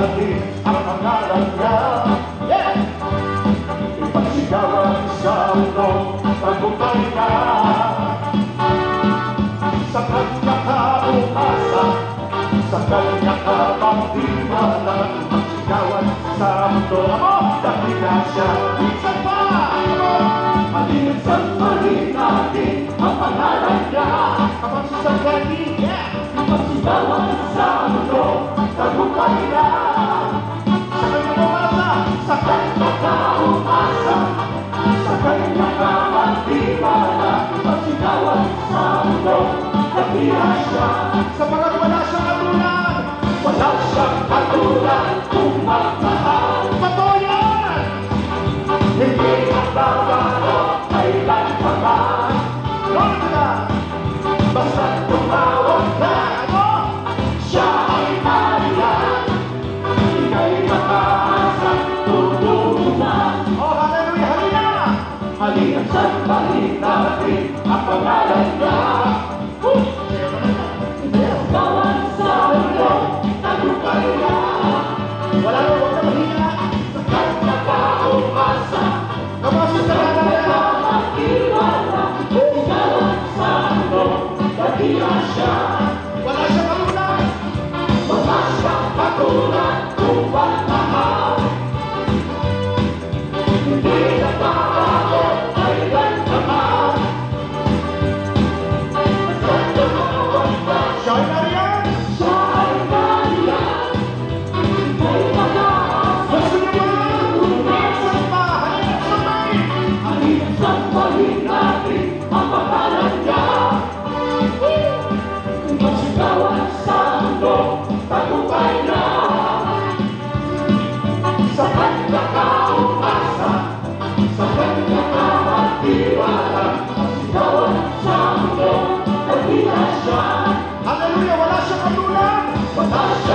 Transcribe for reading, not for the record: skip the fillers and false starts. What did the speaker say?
natin ang pangalan niya. Yeah! Ipagsigawan sa mundo, tagumpay na. Sa kanya ka umasa, sa kanya ka magtiwala. Ipagsigawan sa mundo, dakila siya. Minsan pa! Halina't sambahin natin ang pangalan niya. Kapag sasabihin, yeah! Ipagsigawan sa mundo, tagumpay na. Sa kanya ka umasa, sa kanya ka umasa, sa kanya ka magtiwala. Ipagsigawan sa mundo, dakila siya. Sapagat wala siyang katulad, wala siyang katulad kung magmahal. Totoo yan! Hindi magbabago kailan pa man. Lord ka! Basta tumawag ka mo, siya ay nariyan. Ika'y makaasang tutulungan. Oh, hallelujah! Halina! Halina't sambahin natin ang pangalan niya. Ipagsigawan sa mundo, tagumpay na. Wala na, huwag na mahina. Sa kanya ka umasa, kapasok sa kanya magtiwala. Ipagsigawan sa mundo, dakila siya. Wala siyang katulad, wala siyang katulad kung magmahal. Hindi nagbabago kailan pa man. Basta tumawag ka, siya ay nariyan. Siya ay nariyan. Ika'y makaasang gusto niyo ba? Minsan pa, halina't sabay. Halina't sambahin natin ang pangalan niya. Ipagsigawan sa mundo, tagumpay na. Sa kanya ka umasa, sa kanya ka magtiwala. Ipagsigawan sa mundo, dakila siya. Hallelujah! Wala siyang katulad, wala siyang